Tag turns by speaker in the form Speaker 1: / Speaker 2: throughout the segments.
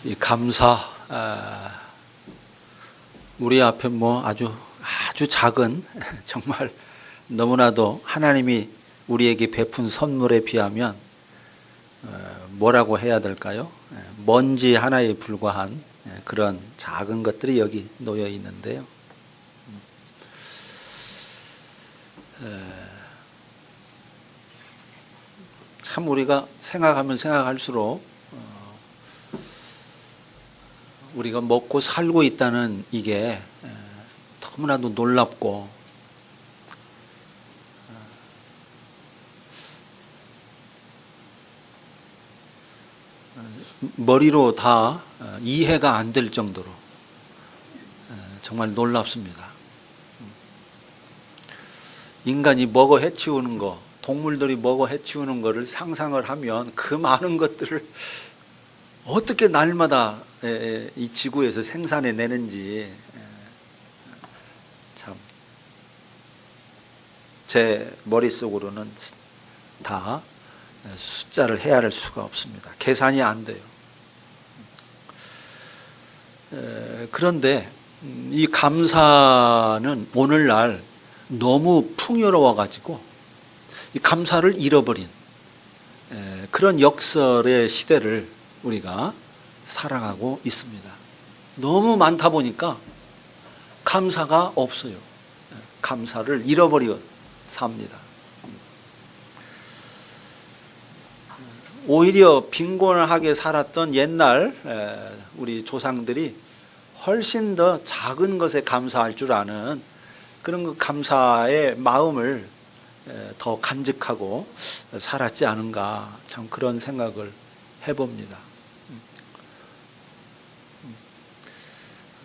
Speaker 1: 이 감사, 우리 앞에 아주 작은 정말 너무나도 하나님이 우리에게 베푼 선물에 비하면 뭐라고 해야 될까요? 먼지 하나에 불과한 그런 작은 것들이 여기 놓여 있는데요. 참 우리가 생각하면 생각할수록 우리가 먹고 살고 있다는 이게 너무나도 놀랍고 머리로 다 이해가 안 될 정도로 정말 놀랍습니다. 인간이 먹어 해치우는 거, 동물들이 먹어 해치우는 거를 상상을 하면 그 많은 것들을 어떻게 날마다 이 지구에서 생산해 내는지 참 제 머릿속으로는 다 숫자를 헤아릴 수가 없습니다. 계산이 안 돼요. 그런데 이 감사는 오늘날 너무 풍요로워 가지고 이 감사를 잃어버린 그런 역설의 시대를 우리가 살아가고 있습니다. 너무 많다 보니까 감사가 없어요. 감사를 잃어버리고 삽니다. 오히려 빈곤하게 살았던 옛날 우리 조상들이 훨씬 더 작은 것에 감사할 줄 아는 그런 그 감사의 마음을 더 간직하고 살았지 않은가, 참 그런 생각을 해봅니다.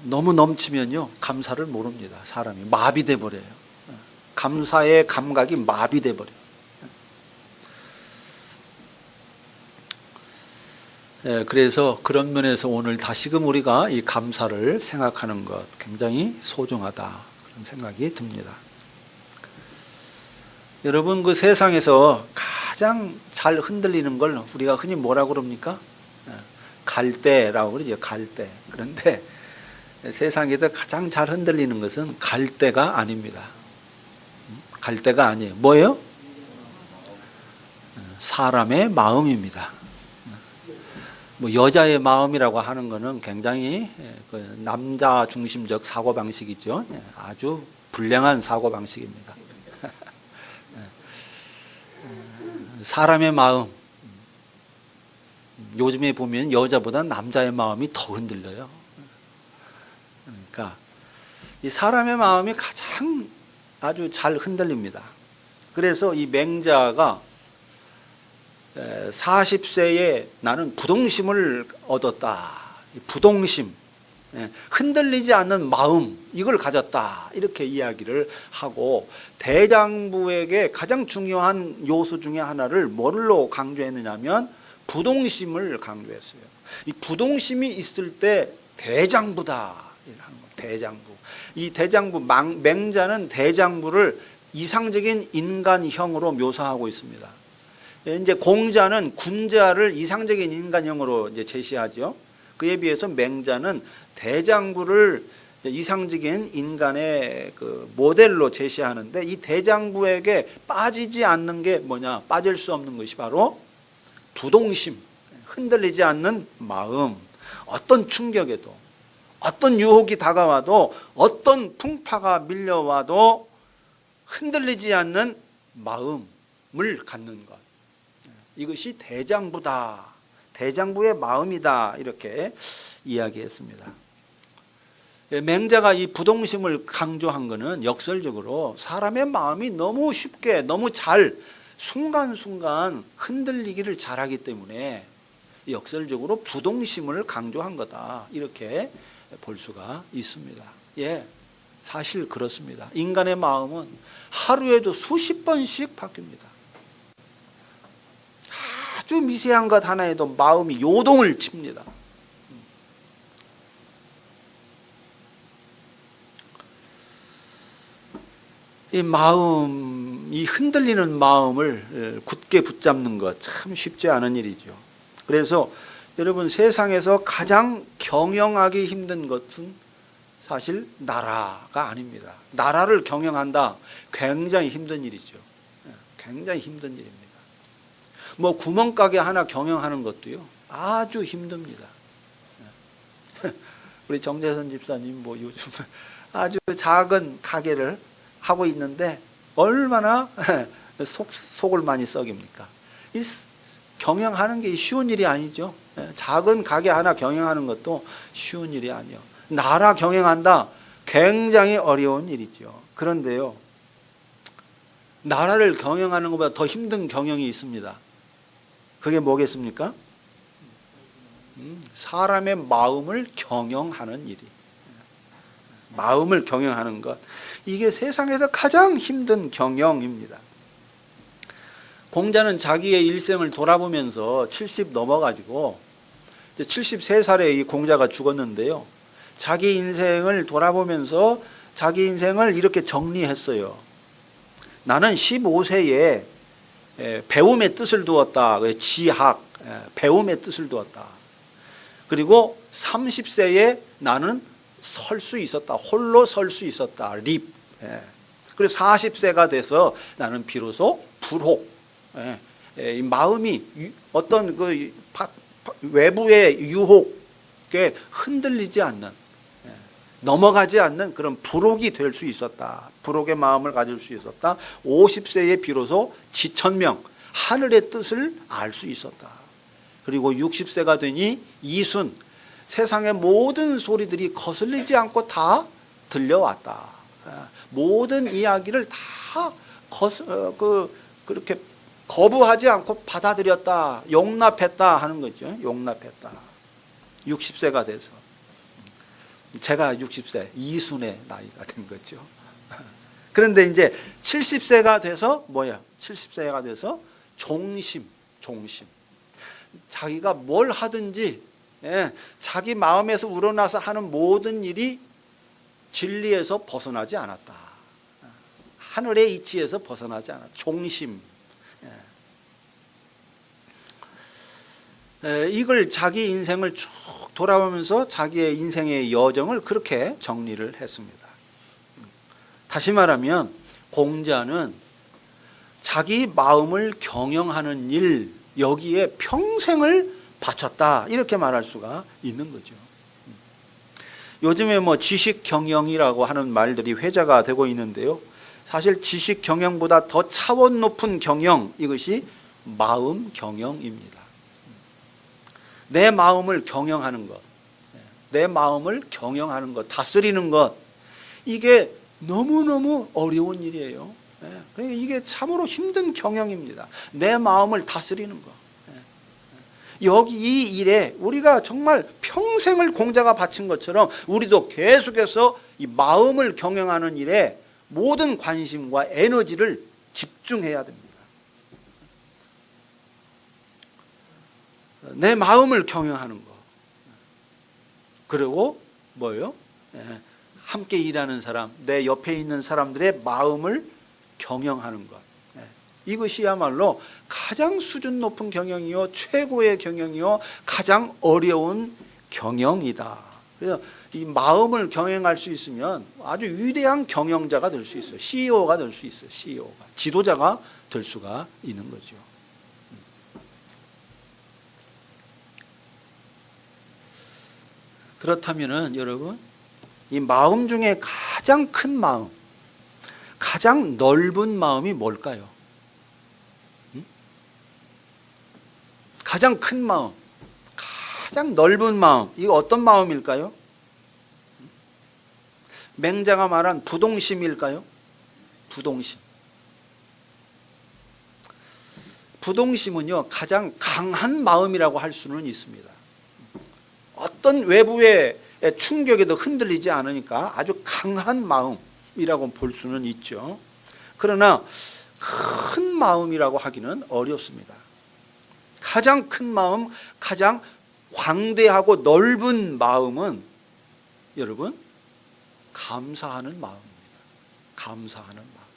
Speaker 1: 너무 넘치면요 감사를 모릅니다. 사람이 마비돼 버려요. 감사의 감각이 마비돼 버려요. 그래서 그런 면에서 오늘 다시금 우리가 이 감사를 생각하는 것 굉장히 소중하다, 그런 생각이 듭니다. 여러분, 그 세상에서 가장 잘 흔들리는 걸 우리가 흔히 뭐라고 그럽니까? 갈대라고 그러죠. 갈대. 그런데 세상에서 가장 잘 흔들리는 것은 갈대가 아닙니다. 갈대가 아니에요. 뭐예요? 사람의 마음입니다. 여자의 마음이라고 하는 것은 굉장히 남자 중심적 사고방식이죠. 아주 불량한 사고방식입니다. 사람의 마음, 요즘에 보면 여자보다 남자의 마음이 더 흔들려요. 그러니까 이 사람의 마음이 가장 아주 잘 흔들립니다. 그래서 이 맹자가 40세에 나는 부동심을 얻었다. 부동심, 흔들리지 않는 마음, 이걸 가졌다. 이렇게 이야기를 하고, 대장부에게 가장 중요한 요소 중에 하나를 뭘로 강조했느냐면 부동심을 강조했어요. 이 부동심이 있을 때 대장부다. 대장부. 이 대장부, 맹자는 대장부를 이상적인 인간형으로 묘사하고 있습니다. 이제 공자는 군자를 이상적인 인간형으로 이제 제시하죠. 그에 비해서 맹자는 대장부를 이상적인 인간의 그 모델로 제시하는데, 이 대장부에게 빠지지 않는 게 뭐냐? 빠질 수 없는 것이 바로 부동심, 흔들리지 않는 마음. 어떤 충격에도, 어떤 유혹이 다가와도, 어떤 풍파가 밀려와도 흔들리지 않는 마음을 갖는 것. 이것이 대장부다. 대장부의 마음이다. 이렇게 이야기했습니다. 맹자가 이 부동심을 강조한 것은 역설적으로 사람의 마음이 너무 쉽게, 너무 잘 순간순간 흔들리기를 잘하기 때문에 역설적으로 부동심을 강조한 거다. 이렇게 볼 수가 있습니다. 사실 그렇습니다. 인간의 마음은 하루에도 수십 번씩 바뀝니다. 아주 미세한 것 하나에도 마음이 요동을 칩니다. 이 마음, 이 흔들리는 마음을 굳게 붙잡는 것 참 쉽지 않은 일이죠. 그래서 여러분, 세상에서 가장 경영하기 힘든 것은 사실 나라가 아닙니다. 나라를 경영한다, 굉장히 힘든 일이죠. 굉장히 힘든 일입니다. 뭐 구멍가게 하나 경영하는 것도요, 아주 힘듭니다. 우리 정재선 집사님 뭐 요즘 아주 작은 가게를 하고 있는데 얼마나 속을 많이 썩입니까? 이 경영하는 게 쉬운 일이 아니죠. 작은 가게 하나 경영하는 것도 쉬운 일이 아니요. 나라 경영한다, 굉장히 어려운 일이죠. 그런데요, 나라를 경영하는 것보다 더 힘든 경영이 있습니다. 그게 뭐겠습니까? 사람의 마음을 경영하는 일이. 마음을 경영하는 것. 이게 세상에서 가장 힘든 경영입니다. 공자는 자기의 일생을 돌아보면서 70 넘어가지고 73살에 이 공자가 죽었는데요. 자기 인생을 돌아보면서 자기 인생을 이렇게 정리했어요. 나는 15세에 배움의 뜻을 두었다. 지학, 배움의 뜻을 두었다. 그리고 30세에 나는 설 수 있었다. 홀로 설 수 있었다. 립. 그리고 40세가 돼서 나는 비로소 불혹. 이 마음이 어떤 그 외부의 유혹에 흔들리지 않는, 넘어가지 않는 그런 불혹이 될 수 있었다. 불혹의 마음을 가질 수 있었다. 50세에 비로소 지천명, 하늘의 뜻을 알 수 있었다. 그리고 60세가 되니 이순, 세상의 모든 소리들이 거슬리지 않고 다 들려왔다. 모든 이야기를 다 그렇게 거부하지 않고 받아들였다. 용납했다 하는 거죠. 용납했다. 60세가 돼서. 제가 60세, 이순의 나이가 된 거죠. 그런데 이제 70세가 돼서 뭐야? 70세가 돼서 종심. 자기가 뭘 하든지, 자기 마음에서 우러나서 하는 모든 일이 진리에서 벗어나지 않았다. 하늘의 이치에서 벗어나지 않았다. 종심. 이걸 자기 인생을 쭉 돌아보면서 자기의 인생의 여정을 그렇게 정리를 했습니다. 다시 말하면 공자는 자기 마음을 경영하는 일, 여기에 평생을 바쳤다, 이렇게 말할 수가 있는 거죠. 요즘에 뭐 지식 경영이라고 하는 말들이 회자가 되고 있는데요. 사실 지식 경영보다 더 차원 높은 경영, 이것이 마음 경영입니다. 내 마음을 경영하는 것, 내 마음을 경영하는 것, 다스리는 것, 이게 너무너무 어려운 일이에요. 그러니까 이게 참으로 힘든 경영입니다. 내 마음을 다스리는 것. 여기 이 일에 우리가 정말 평생을 공자가 바친 것처럼 우리도 계속해서 이 마음을 경영하는 일에 모든 관심과 에너지를 집중해야 됩니다. 내 마음을 경영하는 것. 그리고 뭐예요? 함께 일하는 사람, 내 옆에 있는 사람들의 마음을 경영하는 것. 이것이야말로 가장 수준 높은 경영이요, 최고의 경영이요, 가장 어려운 경영이다. 그래서 이 마음을 경영할 수 있으면 아주 위대한 경영자가 될 수 있어요. CEO가 될 수 있어요. CEO가. 지도자가 될 수가 있는 거죠. 그렇다면은 여러분, 이 마음 중에 가장 큰 마음, 가장 넓은 마음이 뭘까요? 가장 큰 마음, 가장 넓은 마음, 이거 어떤 마음일까요? 맹자가 말한 부동심일까요? 부동심. 부동심은요, 가장 강한 마음이라고 할 수는 있습니다. 어떤 외부의 충격에도 흔들리지 않으니까 아주 강한 마음이라고 볼 수는 있죠. 그러나 큰 마음이라고 하기는 어렵습니다. 가장 큰 마음, 가장 광대하고 넓은 마음은 여러분, 감사하는 마음입니다. 감사하는 마음.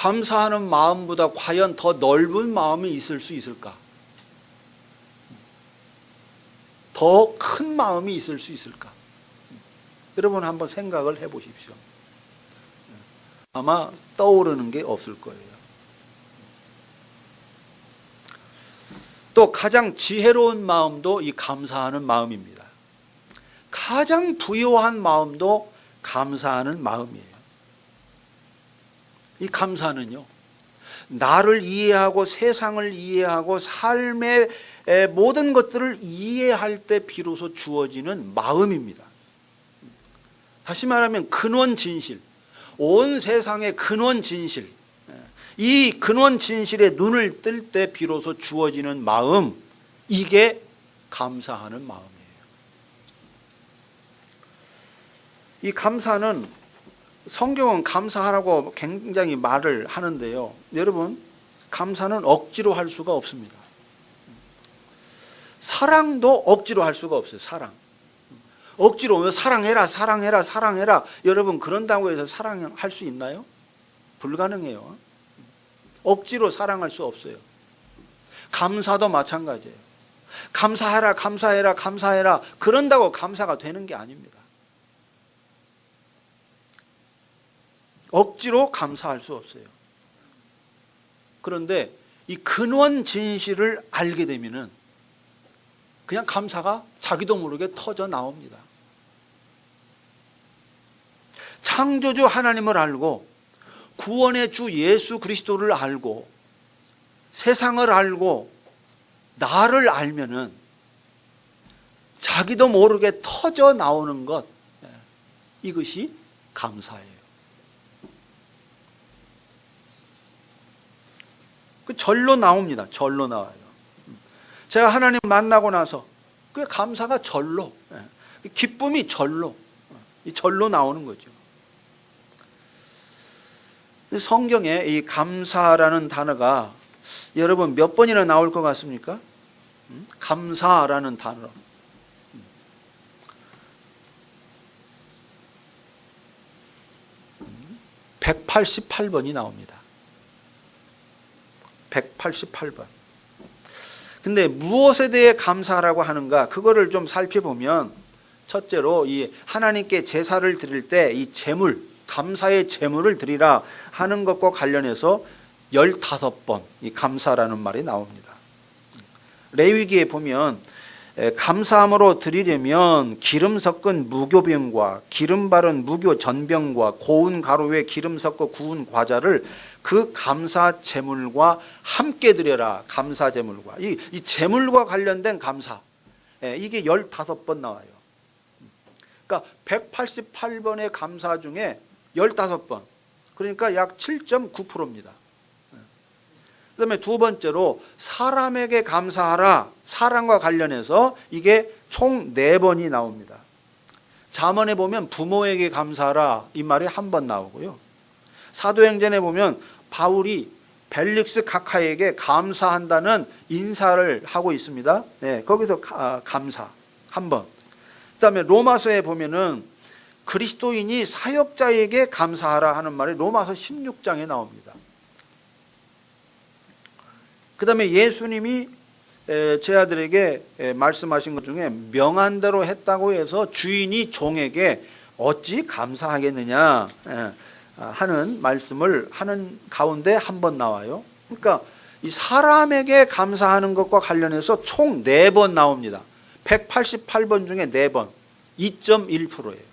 Speaker 1: 감사하는 마음보다 과연 더 넓은 마음이 있을 수 있을까? 더 큰 마음이 있을 수 있을까? 여러분 한번 생각을 해 보십시오. 아마 떠오르는 게 없을 거예요. 또 가장 지혜로운 마음도 이 감사하는 마음입니다. 가장 부유한 마음도 감사하는 마음이에요. 이 감사는요, 나를 이해하고 세상을 이해하고 삶의 모든 것들을 이해할 때 비로소 주어지는 마음입니다. 다시 말하면 근원 진실, 온 세상의 근원 진실, 이 근원 진실에 눈을 뜰 때 비로소 주어지는 마음, 이게 감사하는 마음이에요. 이 감사는, 성경은 감사하라고 굉장히 말을 하는데요, 여러분, 감사는 억지로 할 수가 없습니다. 사랑도 억지로 할 수가 없어요. 사랑 억지로 사랑해라 사랑해라 사랑해라, 여러분 그런다고 해서 사랑할 수 있나요? 불가능해요. 억지로 사랑할 수 없어요. 감사도 마찬가지예요. 감사해라 감사해라 감사해라, 그런다고 감사가 되는 게 아닙니다. 억지로 감사할 수 없어요. 그런데 이 근원 진실을 알게 되면은 그냥 감사가 자기도 모르게 터져 나옵니다. 창조주 하나님을 알고 구원의 주 예수 그리스도를 알고 세상을 알고 나를 알면은 자기도 모르게 터져 나오는 것, 이것이 감사예요. 그 절로 나옵니다. 절로 나와요. 제가 하나님 만나고 나서 그 감사가 절로, 기쁨이 절로, 이 절로 나오는 거죠. 성경에 이 감사라는 단어가 여러분 몇 번이나 나올 것 같습니까? 감사라는 단어. 188번이 나옵니다. 188번. 근데 무엇에 대해 감사라고 하는가, 그거를 좀 살펴보면, 첫째로 이 하나님께 제사를 드릴 때 이 제물, 감사의 제물을 드리라 하는 것과 관련해서 15번 이 감사라는 말이 나옵니다. 레위기에 보면 감사함으로 드리려면 기름 섞은 무교병과 기름 바른 무교 전병과 고운 가루에 기름 섞어 구운 과자를 그 감사 제물과 함께 드려라. 감사 제물과 이 제물과 관련된 감사, 이게 15번 나와요. 그러니까 188번의 감사 중에 15번, 그러니까 약 7.9%입니다. 그 다음에 두 번째로 사람에게 감사하라. 사람과 관련해서 이게 총 4번이 나옵니다. 잠언에 보면 부모에게 감사하라, 이 말이 한 번 나오고요. 사도행전에 보면 바울이 벨릭스 각하에게 감사한다는 인사를 하고 있습니다. 네, 거기서 감사 한 번. 그 다음에 로마서에 보면은 그리스도인이 사역자에게 감사하라 하는 말이 로마서 16장에 나옵니다. 그 다음에 예수님이 제 아들에게 말씀하신 것 중에 명한 대로 했다고 해서 주인이 종에게 어찌 감사하겠느냐 하는 말씀을 하는 가운데 한 번 나와요. 그러니까 이 사람에게 감사하는 것과 관련해서 총 4번 나옵니다. 188번 중에 4번, 2.1%예요.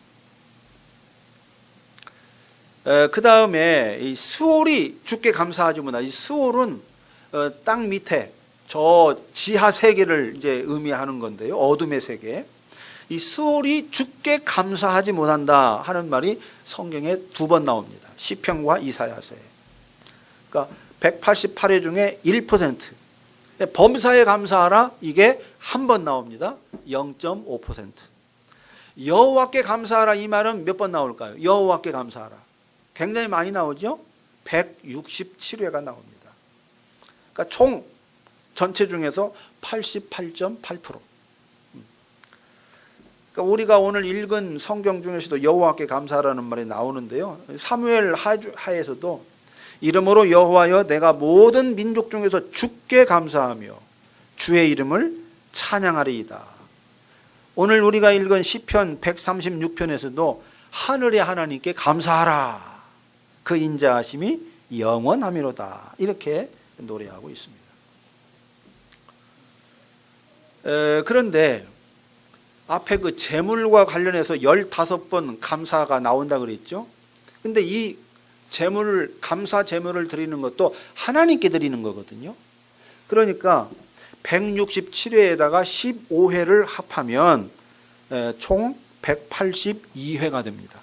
Speaker 1: 그 다음에 이 수월이 주께 감사하지 못하다. 이 수월은 땅 밑에 저 지하 세계를 이제 의미하는 건데요. 어둠의 세계. 이 수월이 주께 감사하지 못한다 하는 말이 성경에 2번 나옵니다. 시편과 이사야서에. 그러니까 188회 중에 1%. 범사에 감사하라, 이게 한 번 나옵니다. 0.5%. 여호와께 감사하라, 이 말은 몇 번 나올까요? 여호와께 감사하라. 굉장히 많이 나오죠? 167회가 나옵니다. 그러니까 총 전체 중에서 88.8%. 그러니까 우리가 오늘 읽은 성경 중에서도 여호와께 감사하라는 말이 나오는데요. 사무엘 하에서도 이러므로 여호와여 내가 모든 민족 중에서 주께 감사하며 주의 이름을 찬양하리이다. 오늘 우리가 읽은 시편 136편에서도 하늘의 하나님께 감사하라. 그 인자하심이 영원하미로다. 이렇게 노래하고 있습니다. 그런데 앞에 그 재물과 관련해서 15번 감사가 나온다 그랬죠. 근데 이 감사 제물을 드리는 것도 하나님께 드리는 거거든요. 그러니까 167회에다가 15회를 합하면 총 182회가 됩니다.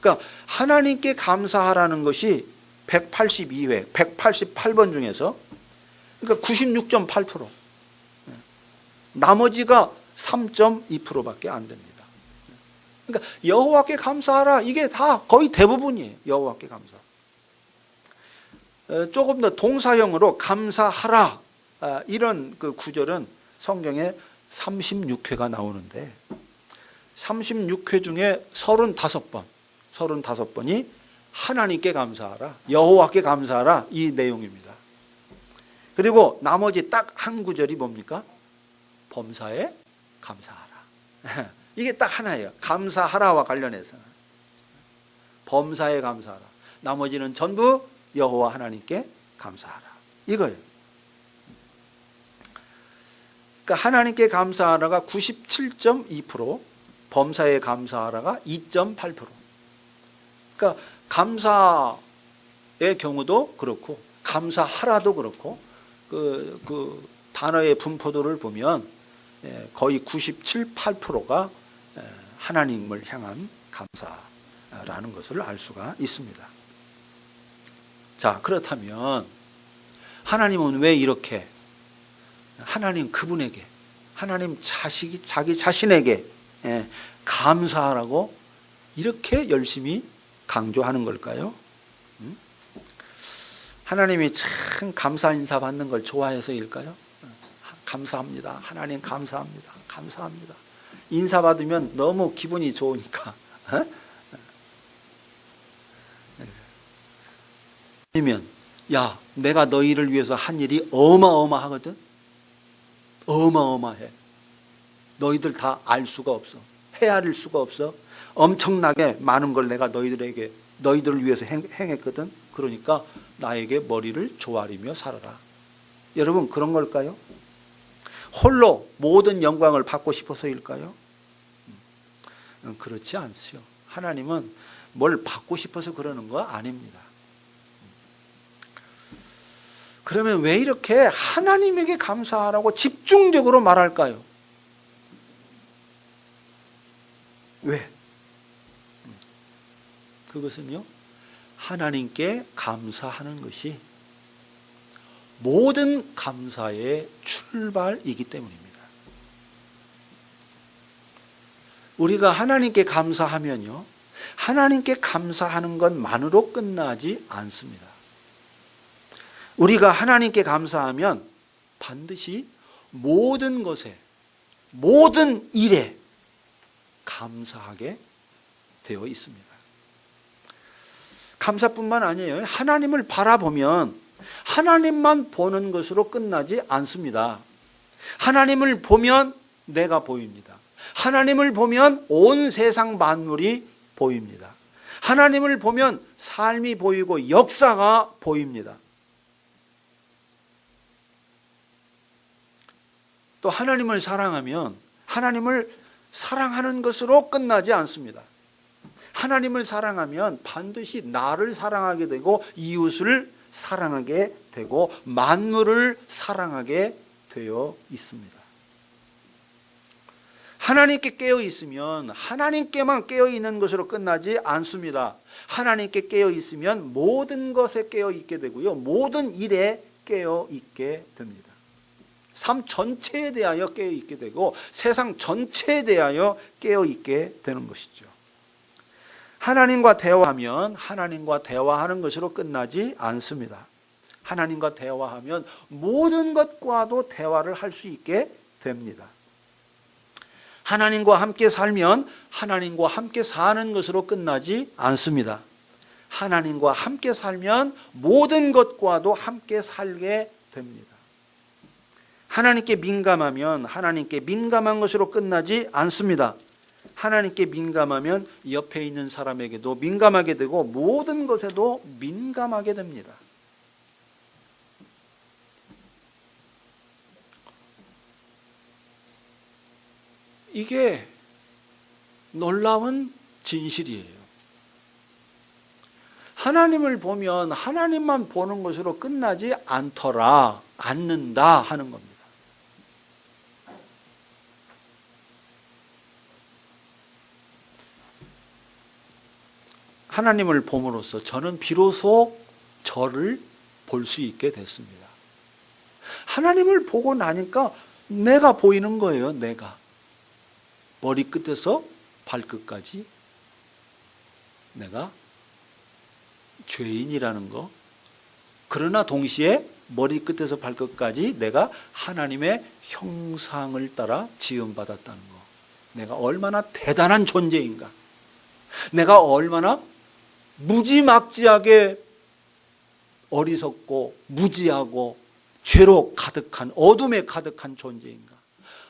Speaker 1: 그러니까 하나님께 감사하라는 것이 182회, 188번 중에서 그러니까 96.8%. 나머지가 3.2%밖에 안 됩니다. 그러니까 여호와께 감사하라. 이게 다 거의 대부분이에요. 여호와께 감사. 조금 더 동사형으로 감사하라. 이런 그 구절은 성경에 36회가 나오는데 36회 중에 35번이 하나님께 감사하라. 여호와께 감사하라. 이 내용입니다. 그리고 나머지 딱 한 구절이 뭡니까? 범사에 감사하라. 이게 딱 하나예요. 감사하라와 관련해서. 범사에 감사하라. 나머지는 전부 여호와 하나님께 감사하라. 이거예요. 그러니까 하나님께 감사하라가 97.2%, 범사에 감사하라가 2.8%. 그러니까 감사의 경우도 그렇고 감사하라도 그렇고 그 단어의 분포도를 보면 거의 97, 8%가 하나님을 향한 감사라는 것을 알 수가 있습니다. 자, 그렇다면 하나님은 왜 이렇게 하나님 그분에게 하나님 자기 자신에게 감사하라고 이렇게 열심히 강조하는 걸까요? 하나님이 참 감사 인사 받는 걸 좋아해서일까요? 감사합니다. 하나님 감사합니다. 감사합니다. 인사 받으면 너무 기분이 좋으니까. 아니면 야, 내가 너희를 위해서 한 일이 어마어마하거든. 어마어마해. 너희들 다 알 수가 없어. 헤아릴 수가 없어. 엄청나게 많은 걸 내가 너희들을 위해서 행했거든. 그러니까 나에게 머리를 조아리며 살아라. 여러분, 그런 걸까요? 홀로 모든 영광을 받고 싶어서일까요? 그렇지 않지요. 하나님은 뭘 받고 싶어서 그러는 거 아닙니다. 그러면 왜 이렇게 하나님에게 감사하라고 집중적으로 말할까요? 왜? 그것은요, 하나님께 감사하는 것이 모든 감사의 출발이기 때문입니다. 우리가 하나님께 감사하면요, 하나님께 감사하는 것만으로 끝나지 않습니다. 우리가 하나님께 감사하면 반드시 모든 것에, 모든 일에 감사하게 되어 있습니다. 감사뿐만 아니에요. 하나님을 바라보면 하나님만 보는 것으로 끝나지 않습니다. 하나님을 보면 내가 보입니다. 하나님을 보면 온 세상 만물이 보입니다. 하나님을 보면 삶이 보이고 역사가 보입니다. 또 하나님을 사랑하면 하나님을 사랑하는 것으로 끝나지 않습니다. 하나님을 사랑하면 반드시 나를 사랑하게 되고 이웃을 사랑하게 되고 만물을 사랑하게 되어 있습니다. 하나님께 깨어 있으면 하나님께만 깨어 있는 것으로 끝나지 않습니다. 하나님께 깨어 있으면 모든 것에 깨어 있게 되고요, 모든 일에 깨어 있게 됩니다. 삶 전체에 대하여 깨어 있게 되고 세상 전체에 대하여 깨어 있게 되는 것이죠. 하나님과 대화하면 하나님과 대화하는 것으로 끝나지 않습니다. 하나님과 대화하면 모든 것과도 대화를 할 수 있게 됩니다. 하나님과 함께 살면 하나님과 함께 사는 것으로 끝나지 않습니다. 하나님과 함께 살면 모든 것과도 함께 살게 됩니다. 하나님께 민감하면 하나님께 민감한 것으로 끝나지 않습니다. 하나님께 민감하면 옆에 있는 사람에게도 민감하게 되고 모든 것에도 민감하게 됩니다. 이게 놀라운 진실이에요. 하나님을 보면 하나님만 보는 것으로 끝나지 않는다 하는 겁니다. 하나님을 봄으로써 저는 비로소 저를 볼 수 있게 됐습니다. 하나님을 보고 나니까 내가 보이는 거예요. 내가 머리끝에서 발끝까지 내가 죄인이라는 거, 그러나 동시에 머리끝에서 발끝까지 내가 하나님의 형상을 따라 지음받았다는 거, 내가 얼마나 대단한 존재인가, 내가 얼마나 무지막지하게 어리석고 무지하고 죄로 가득한, 어둠에 가득한 존재인가,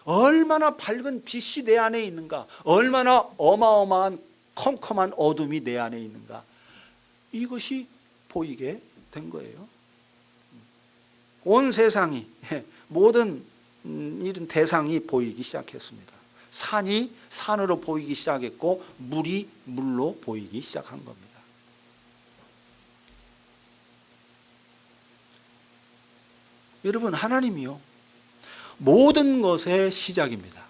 Speaker 1: 얼마나 밝은 빛이 내 안에 있는가, 얼마나 어마어마한 컴컴한 어둠이 내 안에 있는가, 이것이 보이게 된 거예요. 온 세상이, 모든 이런 대상이 보이기 시작했습니다. 산이 산으로 보이기 시작했고 물이 물로 보이기 시작한 겁니다. 여러분, 하나님이요, 모든 것의 시작입니다.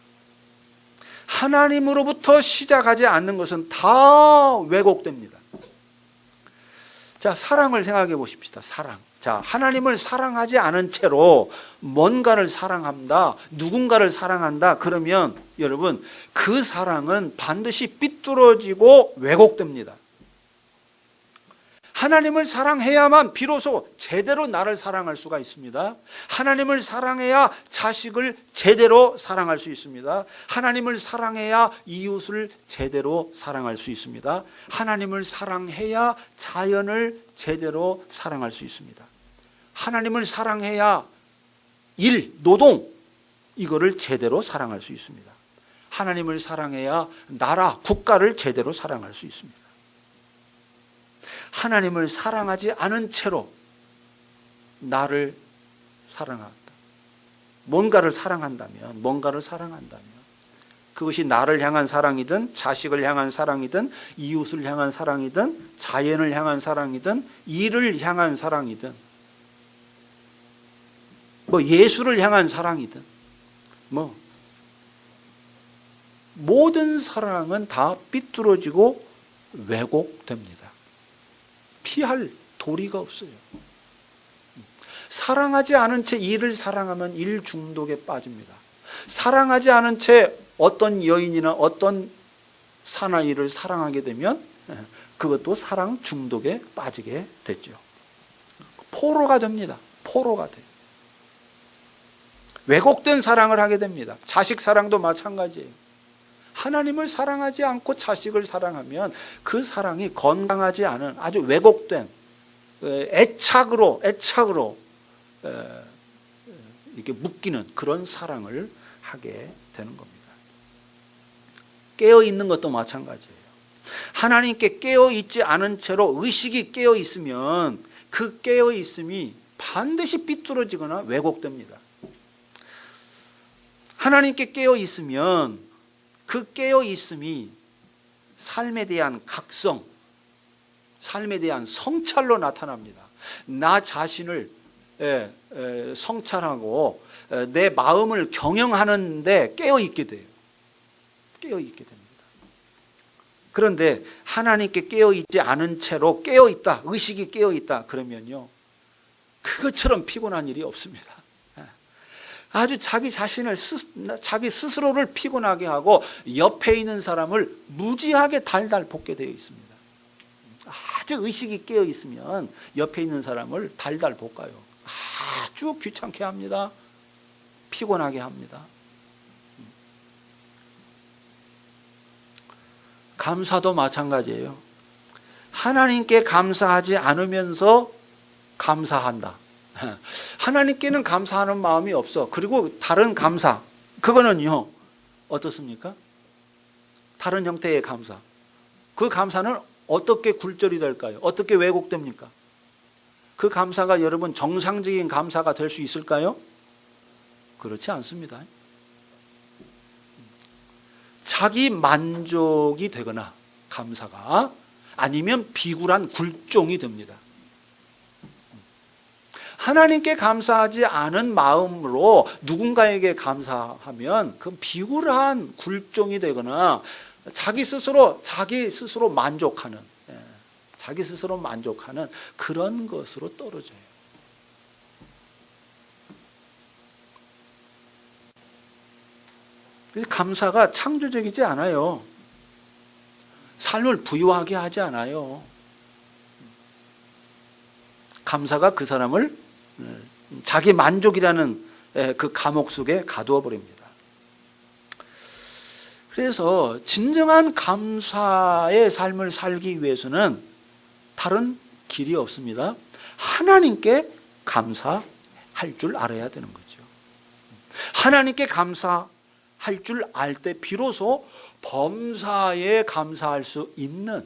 Speaker 1: 하나님으로부터 시작하지 않는 것은 다 왜곡됩니다. 자, 사랑을 생각해 보십시다. 사랑. 자, 하나님을 사랑하지 않은 채로 뭔가를 사랑한다, 누군가를 사랑한다, 그러면 여러분, 그 사랑은 반드시 삐뚤어지고 왜곡됩니다. 하나님을 사랑해야만 비로소 제대로 나를 사랑할 수가 있습니다. 하나님을 사랑해야 자식을 제대로 사랑할 수 있습니다. 하나님을 사랑해야 이웃을 제대로 사랑할 수 있습니다. 하나님을 사랑해야 자연을 제대로 사랑할 수 있습니다. 하나님을 사랑해야 일, 노동, 이거를 제대로 사랑할 수 있습니다. 하나님을 사랑해야 나라, 국가를 제대로 사랑할 수 있습니다. 하나님을 사랑하지 않은 채로 나를 사랑한다, 뭔가를 사랑한다면 그것이 나를 향한 사랑이든 자식을 향한 사랑이든 이웃을 향한 사랑이든 자연을 향한 사랑이든 일을 향한 사랑이든 예수를 향한 사랑이든 모든 사랑은 다 삐뚤어지고 왜곡됩니다. 피할 도리가 없어요. 사랑하지 않은 채 일을 사랑하면 일 중독에 빠집니다. 사랑하지 않은 채 어떤 여인이나 어떤 사나이를 사랑하게 되면 그것도 사랑 중독에 빠지게 되죠. 포로가 됩니다. 포로가 돼요. 왜곡된 사랑을 하게 됩니다. 자식 사랑도 마찬가지예요. 하나님을 사랑하지 않고 자식을 사랑하면 그 사랑이 건강하지 않은 아주 왜곡된 애착으로 이렇게 묶이는 그런 사랑을 하게 되는 겁니다. 깨어 있는 것도 마찬가지예요. 하나님께 깨어 있지 않은 채로 의식이 깨어 있으면 그 깨어 있음이 반드시 삐뚤어지거나 왜곡됩니다. 하나님께 깨어 있으면 그 깨어있음이 삶에 대한 각성, 삶에 대한 성찰로 나타납니다. 나 자신을 성찰하고 내 마음을 경영하는데 깨어있게 돼요. 깨어있게 됩니다. 그런데 하나님께 깨어있지 않은 채로 깨어있다, 의식이 깨어있다 그러면요, 그것처럼 피곤한 일이 없습니다. 아주 자기 자신을 자기 스스로를 피곤하게 하고 옆에 있는 사람을 무지하게 달달 볶게 되어 있습니다. 아주 의식이 깨어 있으면 옆에 있는 사람을 달달 볶아요. 아주 귀찮게 합니다. 피곤하게 합니다. 감사도 마찬가지예요. 하나님께 감사하지 않으면서 감사한다. 하나님께는 감사하는 마음이 없어. 그리고 다른 감사, 그거는요 어떻습니까? 다른 형태의 감사, 그 감사는 어떻게 굴절이 될까요? 어떻게 왜곡됩니까? 그 감사가 여러분 정상적인 감사가 될 수 있을까요? 그렇지 않습니다. 자기 만족이 되거나 감사가, 아니면 비굴한 굴종이 됩니다. 하나님께 감사하지 않은 마음으로 누군가에게 감사하면 그 비굴한 굴종이 되거나 자기 스스로 만족하는, 자기 스스로 만족하는 그런 것으로 떨어져요. 감사가 창조적이지 않아요. 삶을 부유하게 하지 않아요. 감사가 그 사람을 자기 만족이라는 그 감옥 속에 가두어 버립니다. 그래서 진정한 감사의 삶을 살기 위해서는 다른 길이 없습니다. 하나님께 감사할 줄 알아야 되는 거죠. 하나님께 감사할 줄 알 때 비로소 범사에 감사할 수 있는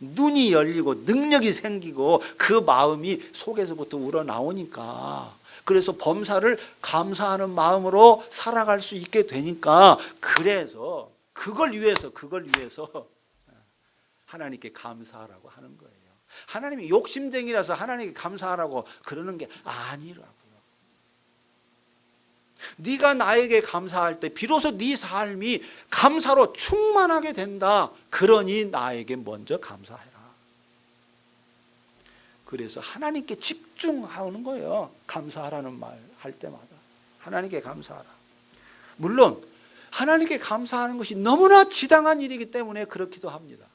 Speaker 1: 눈이 열리고 능력이 생기고 그 마음이 속에서부터 우러나오니까, 그래서 범사를 감사하는 마음으로 살아갈 수 있게 되니까, 그래서 그걸 위해서 하나님께 감사하라고 하는 거예요. 하나님이 욕심쟁이라서 하나님께 감사하라고 그러는 게 아니라고요. 네가 나에게 감사할 때 비로소 네 삶이 감사로 충만하게 된다. 그러니 나에게 먼저 감사해라. 그래서 하나님께 집중하는 거예요. 감사하라는 말 할 때마다 하나님께 감사하라. 물론 하나님께 감사하는 것이 너무나 지당한 일이기 때문에 그렇기도 합니다.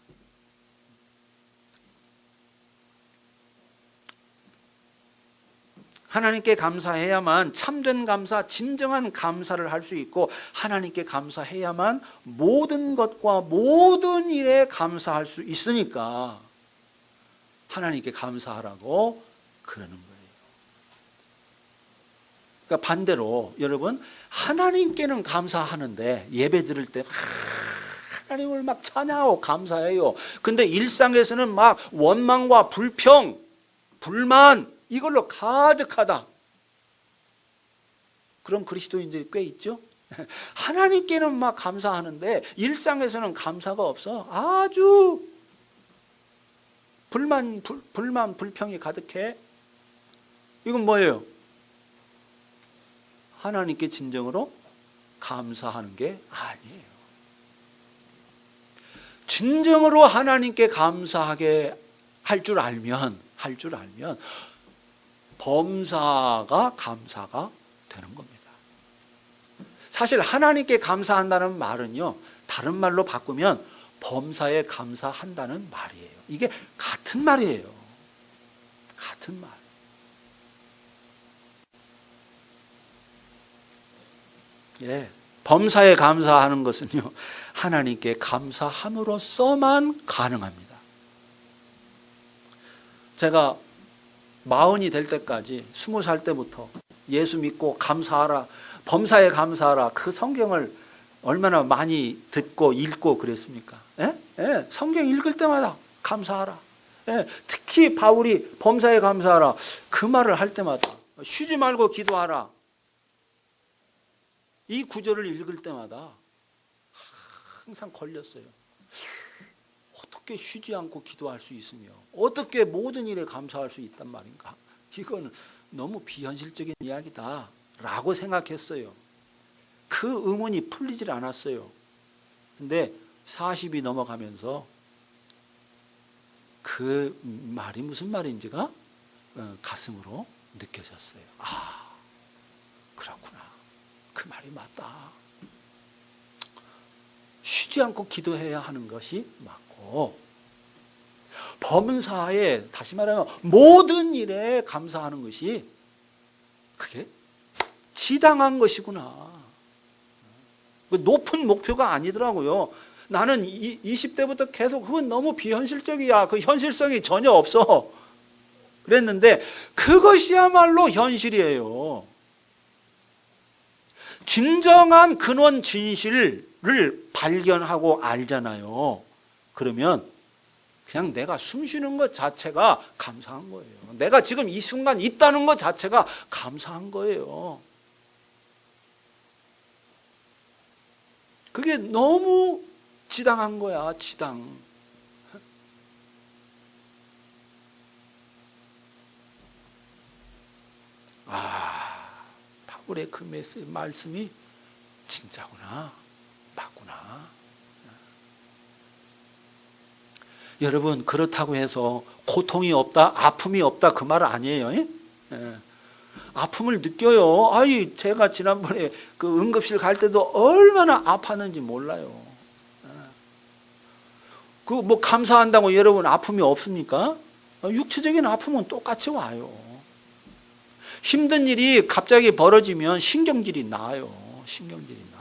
Speaker 1: 하나님께 감사해야만 참된 감사, 진정한 감사를 할 수 있고, 하나님께 감사해야만 모든 것과 모든 일에 감사할 수 있으니까 하나님께 감사하라고 그러는 거예요. 그러니까 반대로 여러분, 하나님께는 감사하는데 예배 드릴 때 하나님을 막 찬양하고 감사해요. 근데 일상에서는 막 원망과 불평, 불만 이걸로 가득하다. 그런 그리스도인들이 꽤 있죠. 하나님께는 막 감사하는데 일상에서는 감사가 없어. 아주 불만, 불평이 가득해. 이건 뭐예요? 하나님께 진정으로 감사하는 게 아니에요. 진정으로 하나님께 감사하게 할 줄 알면 범사가 감사가 되는 겁니다. 사실 하나님께 감사한다는 말은요, 다른 말로 바꾸면 범사에 감사한다는 말이에요. 이게 같은 말이에요. 같은 말. 예, 범사에 감사하는 것은요, 하나님께 감사함으로써만 가능합니다. 제가 40이 될 때까지 20살 때부터 예수 믿고 감사하라, 범사에 감사하라, 그 성경을 얼마나 많이 듣고 읽고 그랬습니까? 예? 예, 성경 읽을 때마다 감사하라. 예, 특히 바울이 범사에 감사하라 그 말을 할 때마다, 쉬지 말고 기도하라, 이 구절을 읽을 때마다 항상 걸렸어요. 어떻게 쉬지 않고 기도할 수 있으며 어떻게 모든 일에 감사할 수 있단 말인가? 이건 너무 비현실적인 이야기다 라고 생각했어요. 그 의문이 풀리질 않았어요. 근데 40이 넘어가면서 그 말이 무슨 말인지가 가슴으로 느껴졌어요. 아, 그렇구나. 그 말이 맞다. 쉬지 않고 기도해야 하는 것이 맞고, 범사에, 다시 말하면 모든 일에 감사하는 것이 그게 지당한 것이구나. 높은 목표가 아니더라고요. 나는 20대부터 계속 그건 너무 비현실적이야. 그 현실성이 전혀 없어. 그랬는데 그것이야말로 현실이에요. 진정한 근원 진실을 발견하고 알잖아요. 그러면 그냥 내가 숨 쉬는 것 자체가 감사한 거예요. 내가 지금 이 순간 있다는 것 자체가 감사한 거예요. 그게 너무 지당한 거야, 지당. 바울의 그 말씀이 진짜구나, 맞구나. 여러분, 그렇다고 해서 고통이 없다, 아픔이 없다 그 말 아니에요. 예? 아픔을 느껴요. 제가 지난번에 그 응급실 갈 때도 얼마나 아팠는지 몰라요. 그 뭐 감사한다고 여러분 아픔이 없습니까? 육체적인 아픔은 똑같이 와요. 힘든 일이 갑자기 벌어지면 신경질이 나요. 신경질이 나.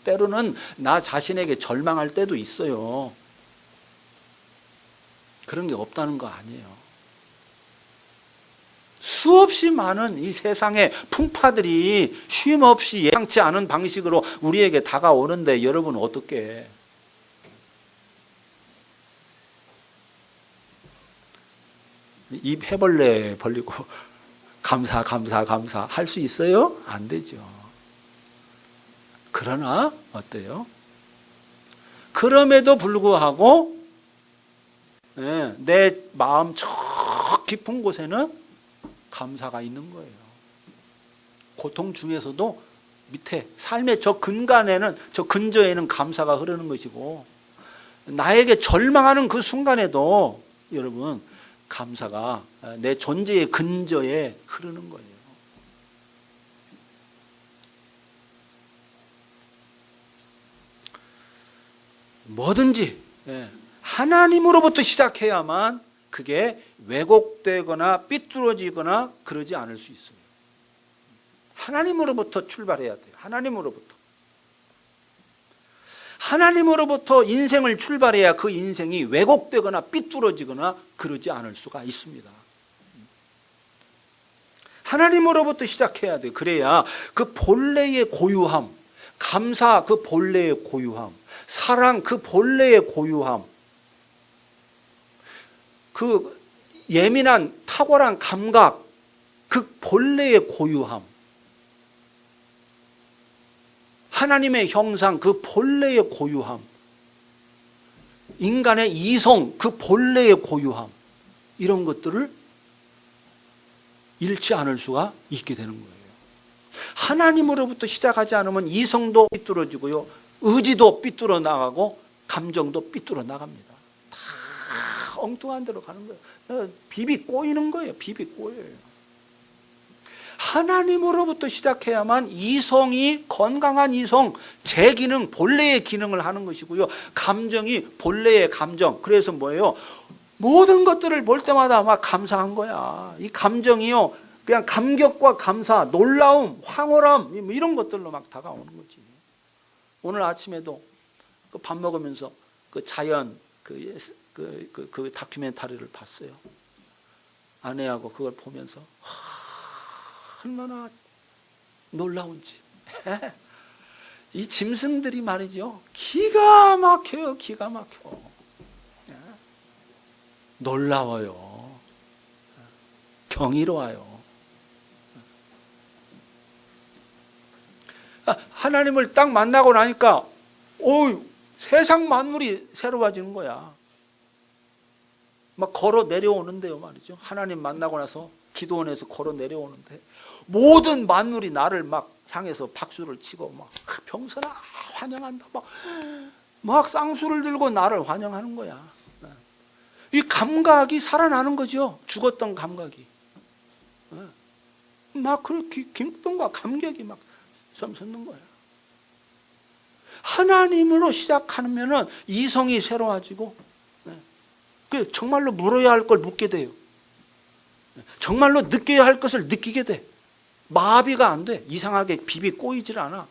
Speaker 1: 때로는 나 자신에게 절망할 때도 있어요. 그런 게 없다는 거 아니에요. 수없이 많은 이 세상의 풍파들이 쉼없이 예상치 않은 방식으로 우리에게 다가오는데 여러분 어떻게 입 해벌레 벌리고 감사 할 수 있어요? 안 되죠. 그러나 어때요? 그럼에도 불구하고 내 마음 저 깊은 곳에는 감사가 있는 거예요. 고통 중에서도 밑에 삶의 저 근간에는, 저 근저에는 감사가 흐르는 것이고, 나에게 절망하는 그 순간에도 여러분 감사가 내 존재의 근저에 흐르는 거예요. 뭐든지 하나님으로부터 시작해야만 그게 왜곡되거나 삐뚤어지거나 그러지 않을 수 있어요. 하나님으로부터 출발해야 돼요. 하나님으로부터 인생을 출발해야 그 인생이 왜곡되거나 삐뚤어지거나 그러지 않을 수가 있습니다. 하나님으로부터 시작해야 돼요. 그래야 그 본래의 고유함, 감사 그 본래의 고유함, 사랑 그 본래의 고유함, 그 예민한 탁월한 감각 그 본래의 고유함, 하나님의 형상 그 본래의 고유함, 인간의 이성 그 본래의 고유함, 이런 것들을 잃지 않을 수가 있게 되는 거예요. 하나님으로부터 시작하지 않으면 이성도 삐뚤어지고요, 의지도 삐뚤어 나가고 감정도 삐뚤어 나갑니다. 다 엉뚱한 데로 가는 거예요. 비비 꼬이는 거예요. 비비 꼬여요. 하나님으로부터 시작해야만 이성이 건강한 이성, 제 기능, 본래의 기능을 하는 것이고요, 감정이 본래의 감정. 그래서 뭐예요? 모든 것들을 볼 때마다 막 감사한 거야. 이 감정이요, 그냥 감격과 감사, 놀라움, 황홀함, 이런 것들로 막 다가오는 거지. 오늘 아침에도 그 밥 먹으면서 그 자연 그 다큐멘터리를 봤어요. 아내하고 그걸 보면서 얼마나 놀라운지. 이 짐승들이 말이죠, 기가 막혀요. 기가 막혀. 놀라워요. 경이로워요. 하나님을 딱 만나고 나니까 세상 만물이 새로워지는 거야. 막 걸어 내려오는데요 말이죠. 하나님 만나고 나서 기도원에서 걸어 내려오는데 모든 만물이 나를 막 향해서 박수를 치고 막 병선아 환영한다, 막 쌍수를 들고 나를 환영하는 거야. 이 감각이 살아나는 거죠. 죽었던 감각이. 막 그렇게 기쁨과 감격이 막 샘솟는 거야. 하나님으로 시작하면은 이성이 새로워지고, 정말로 물어야 할 걸 묻게 돼요. 정말로 느껴야 할 것을 느끼게 돼. 마비가 안 돼. 이상하게 비비 꼬이질 않아.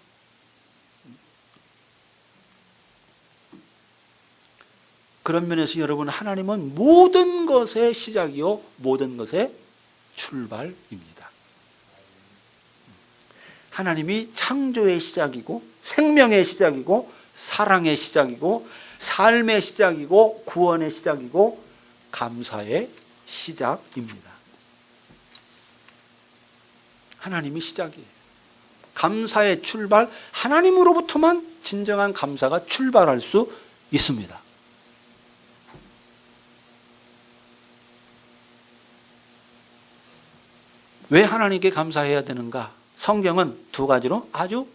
Speaker 1: 그런 면에서 여러분, 하나님은 모든 것의 시작이요 모든 것의 출발입니다. 하나님이 창조의 시작이고 생명의 시작이고 사랑의 시작이고 삶의 시작이고 구원의 시작이고 감사의 시작입니다. 하나님이 시작이에요. 감사의 출발, 하나님으로부터만 진정한 감사가 출발할 수 있습니다. 왜 하나님께 감사해야 되는가? 성경은 두 가지로 아주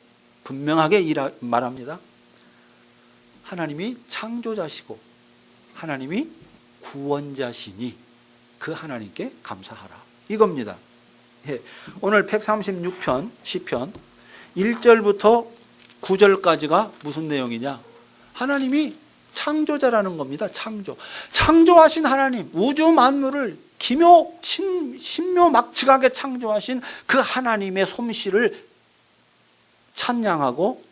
Speaker 1: 분명하게 말합니다. 하나님이 창조자시고 하나님이 구원자시니 그 하나님께 감사하라, 이겁니다. 예, 오늘 136편 시편 1절부터 9절까지가 무슨 내용이냐? 하나님이 창조자라는 겁니다. 창조하신 하나님, 우주 만물을 신묘막측하게 창조하신 그 하나님의 솜씨를 찬양하고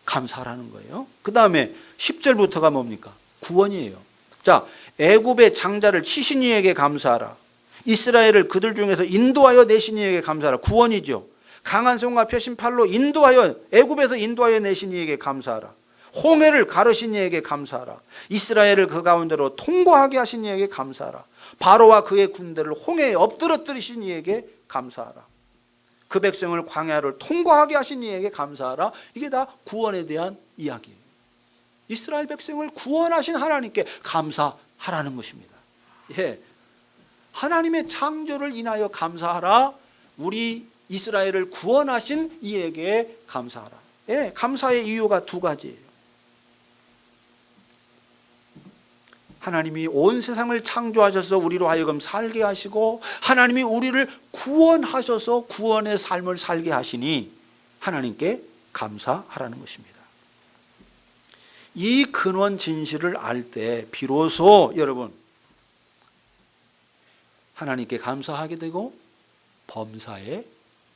Speaker 1: 감사하라는 거예요. 그 다음에 10절부터가 뭡니까? 구원이에요. 자, 애굽의 장자를 치신 이에게 감사하라. 이스라엘을 그들 중에서 인도하여 내신 이에게 감사하라. 구원이죠. 강한 손과 펴신 팔로 애굽에서 인도하여 내신 이에게 감사하라. 홍해를 가르신 이에게 감사하라. 이스라엘을 그 가운데로 통과하게 하신 이에게 감사하라. 바로와 그의 군대를 홍해에 엎드러뜨리신 이에게 감사하라. 그 백성을 광야를 통과하게 하신 이에게 감사하라. 이게 다 구원에 대한 이야기예요. 이스라엘 백성을 구원하신 하나님께 감사하라는 것입니다. 예. 하나님의 창조를 인하여 감사하라. 우리 이스라엘을 구원하신 이에게 감사하라. 예, 감사의 이유가 두 가지예요. 하나님이 온 세상을 창조하셔서 우리로 하여금 살게 하시고 하나님이 우리를 구원하셔서 구원의 삶을 살게 하시니 하나님께 감사하라는 것입니다. 이 근원 진실을 알 때 비로소 여러분 하나님께 감사하게 되고 범사에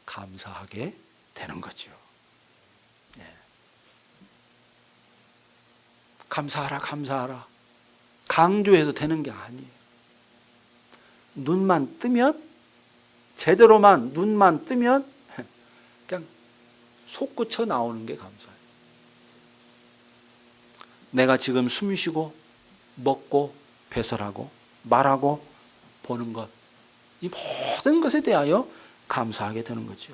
Speaker 1: 감사하게 되는 거죠. 네. 감사하라 강조해서 되는 게 아니에요. 눈만 뜨면, 제대로만 눈만 뜨면 그냥 솟구쳐 나오는 게 감사해요. 내가 지금 숨 쉬고 먹고 배설하고 말하고 보는 것, 이 모든 것에 대하여 감사하게 되는 거죠.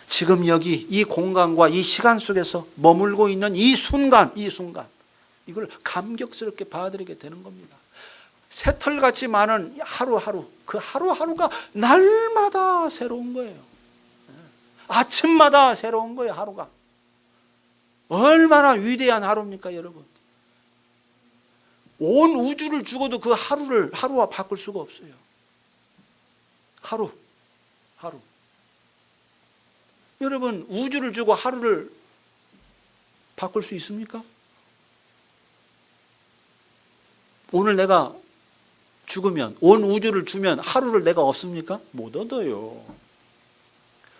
Speaker 1: 지금 여기 이 공간과 이 시간 속에서 머물고 있는 이 순간 이걸 감격스럽게 받아들이게 되는 겁니다. 새털같이 많은 하루하루, 그 하루하루가 날마다 새로운 거예요. 아침마다 새로운 거예요. 하루가 얼마나 위대한 하루입니까 여러분. 온 우주를 주고도 그 하루와 바꿀 수가 없어요. 하루. 여러분, 우주를 주고 하루를 바꿀 수 있습니까? 오늘 내가 죽으면, 온 우주를 주면 하루를 내가 얻습니까? 못 얻어요.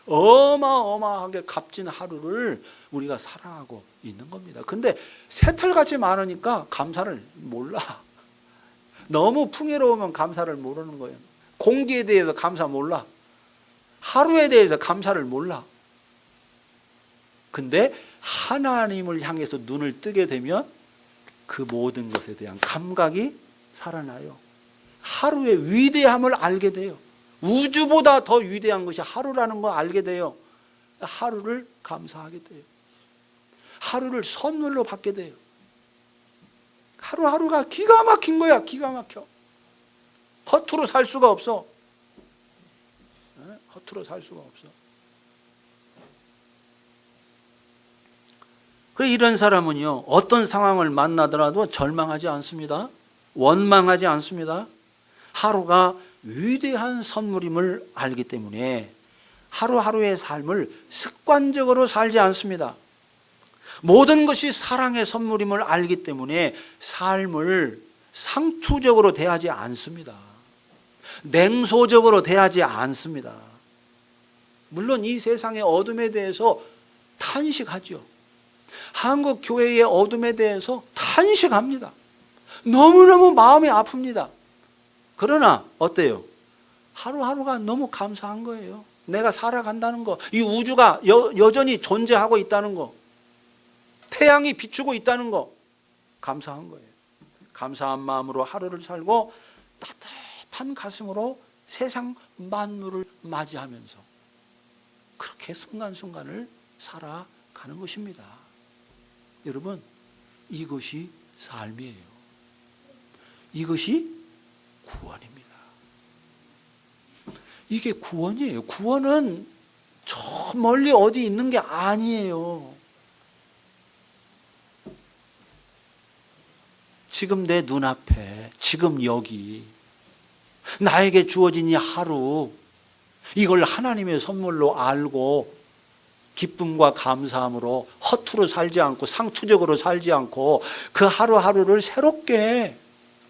Speaker 1: 어마어마하게 값진 하루를 우리가 살아가고 있는 겁니다. 근데 새털같이 많으니까 감사를 몰라. 너무 풍요로우면 감사를 모르는 거예요. 공기에 대해서 감사 몰라. 하루에 대해서 감사를 몰라. 근데 하나님을 향해서 눈을 뜨게 되면 그 모든 것에 대한 감각이 살아나요. 하루의 위대함을 알게 돼요. 우주보다 더 위대한 것이 하루라는 걸 알게 돼요. 하루를 감사하게 돼요. 하루를 선물로 받게 돼요. 하루하루가 기가 막힌 거야. 기가 막혀. 허투루 살 수가 없어. 허투루 살 수가 없어. 그래, 이런 사람은요, 어떤 상황을 만나더라도 절망하지 않습니다. 원망하지 않습니다. 하루가 위대한 선물임을 알기 때문에 하루하루의 삶을 습관적으로 살지 않습니다. 모든 것이 사랑의 선물임을 알기 때문에 삶을 상투적으로 대하지 않습니다. 냉소적으로 대하지 않습니다. 물론 이 세상의 어둠에 대해서 탄식하죠. 한국 교회의 어둠에 대해서 탄식합니다. 너무너무 마음이 아픕니다. 그러나 어때요? 하루하루가 너무 감사한 거예요. 내가 살아간다는 거, 이 우주가 여전히 존재하고 있다는 거, 태양이 비추고 있다는 거, 감사한 거예요. 감사한 마음으로 하루를 살고 따뜻한 가슴으로 세상 만물을 맞이하면서 그렇게 순간순간을 살아가는 것입니다. 여러분, 이것이 삶이에요. 이것이 구원입니다. 이게 구원이에요. 구원은 저 멀리 어디 있는 게 아니에요. 지금 내 눈앞에, 지금 여기 나에게 주어진 이 하루, 이걸 하나님의 선물로 알고 기쁨과 감사함으로 허투루 살지 않고 상투적으로 살지 않고 그 하루하루를 새롭게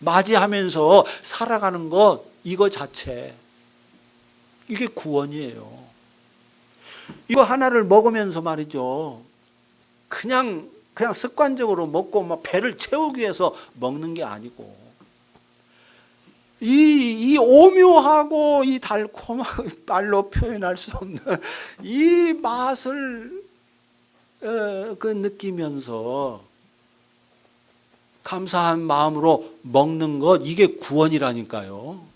Speaker 1: 맞이하면서 살아가는 것, 이거 자체, 이게 구원이에요. 이거 하나를 먹으면서 말이죠, 그냥 습관적으로 먹고 막 배를 채우기 위해서 먹는 게 아니고, 이 오묘하고 이 달콤하고 말로 표현할 수 없는 이 맛을 느끼면서 감사한 마음으로 먹는 것, 이게 구원이라니까요.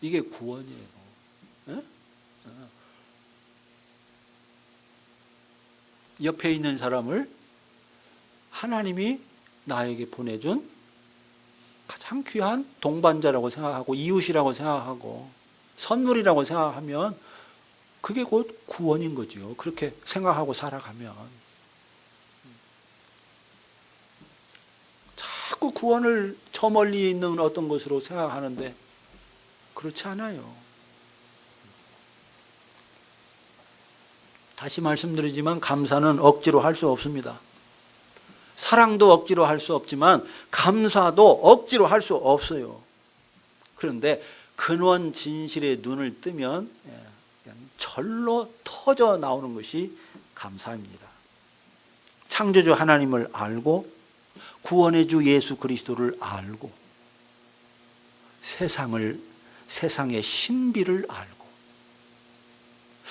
Speaker 1: 이게 구원이에요. 에? 옆에 있는 사람을 하나님이 나에게 보내준 가장 귀한 동반자라고 생각하고 이웃이라고 생각하고 선물이라고 생각하면 그게 곧 구원인 거죠. 그렇게 생각하고 살아가면. 자꾸 구원을 저 멀리 있는 어떤 것으로 생각하는데 그렇지 않아요. 다시 말씀드리지만 감사는 억지로 할 수 없습니다. 사랑도 억지로 할 수 없지만 감사도 억지로 할 수 없어요. 그런데 근원 진실의 눈을 뜨면 절로 터져 나오는 것이 감사입니다. 창조주 하나님을 알고 구원의 주 예수 그리스도를 알고 세상의 신비를 알고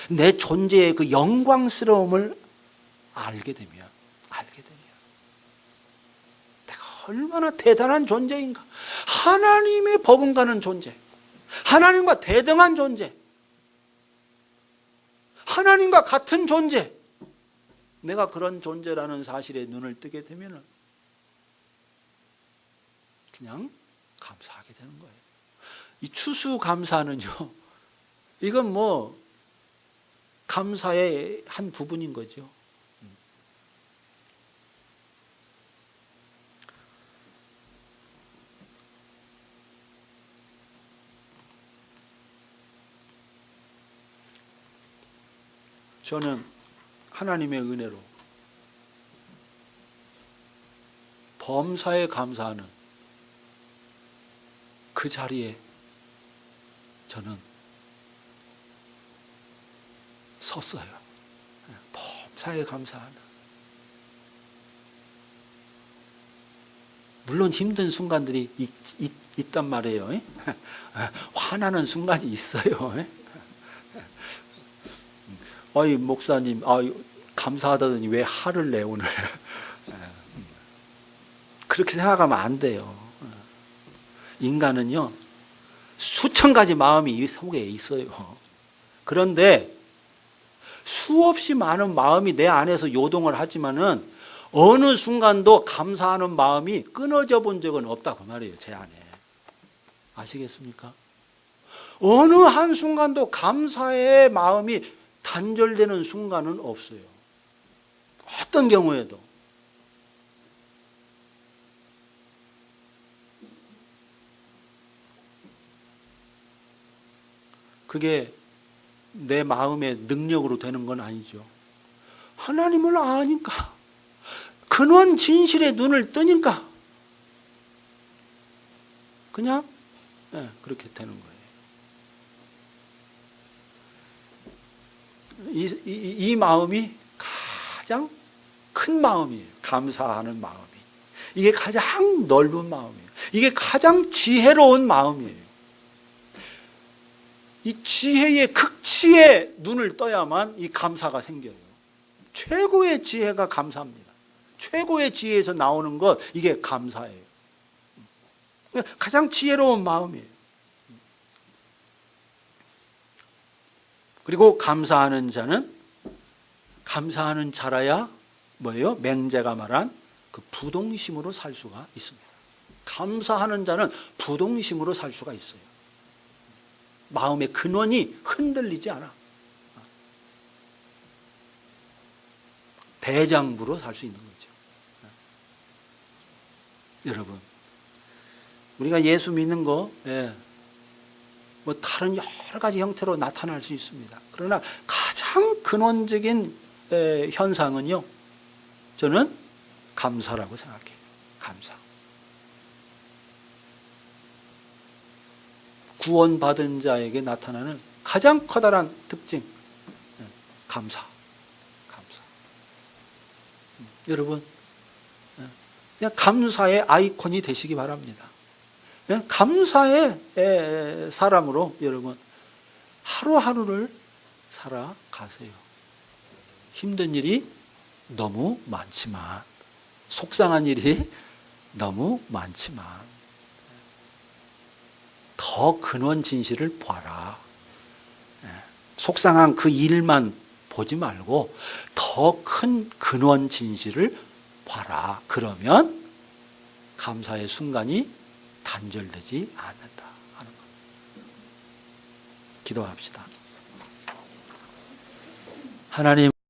Speaker 1: 내 존재의 그 영광스러움을 알게 되면 내가 얼마나 대단한 존재인가, 하나님의 버금가는 존재, 하나님과 대등한 존재, 하나님과 같은 존재, 내가 그런 존재라는 사실에 눈을 뜨게 되면 그냥 감사하게 되는 거예요. 이 추수감사는요, 이건 뭐 감사의 한 부분인 거죠. 저는 하나님의 은혜로 범사에 감사하는 그 자리에 저는 섰어요. 범사에 감사하는. 물론 힘든 순간들이 있단 말이에요. 화나는 순간이 있어요. 어이 목사님, 감사하다더니 왜 화를 내 오늘? 그렇게 생각하면 안 돼요. 인간은요, 수천 가지 마음이 이 속에 있어요. 그런데 수없이 많은 마음이 내 안에서 요동을 하지만은 어느 순간도 감사하는 마음이 끊어져 본 적은 없다 그 말이에요. 제 안에. 아시겠습니까? 어느 한순간도 감사의 마음이 단절되는 순간은 없어요. 어떤 경우에도. 그게 내 마음의 능력으로 되는 건 아니죠. 하나님을 아니까, 근원 진실의 눈을 뜨니까 그냥 그렇게 되는 거예요. 이 마음이 가장 큰 마음이에요. 감사하는 마음이. 이게 가장 넓은 마음이에요. 이게 가장 지혜로운 마음이에요. 이 지혜의 극치에 눈을 떠야만 이 감사가 생겨요. 최고의 지혜가 감사입니다. 최고의 지혜에서 나오는 것, 이게 감사예요. 가장 지혜로운 마음이에요. 그리고 감사하는 자라야 뭐예요? 맹자가 말한 그 부동심으로 살 수가 있습니다. 감사하는 자는 부동심으로 살 수가 있어요. 마음의 근원이 흔들리지 않아. 대장부로 살 수 있는 거죠. 여러분, 우리가 예수 믿는 거, 뭐 다른 여러 가지 형태로 나타날 수 있습니다. 그러나 가장 근원적인 현상은요, 저는 감사라고 생각해요. 감사. 구원받은 자에게 나타나는 가장 커다란 특징, 감사. 감사. 여러분, 그냥 감사의 아이콘이 되시기 바랍니다. 그냥 감사의 사람으로 여러분 하루하루를 살아가세요. 힘든 일이 너무 많지만, 속상한 일이 너무 많지만 더 근원 진실을 봐라. 속상한 그 일만 보지 말고 더 큰 근원 진실을 봐라. 그러면 감사의 순간이 단절되지 않는다 하는 것. 기도합시다. 하나님,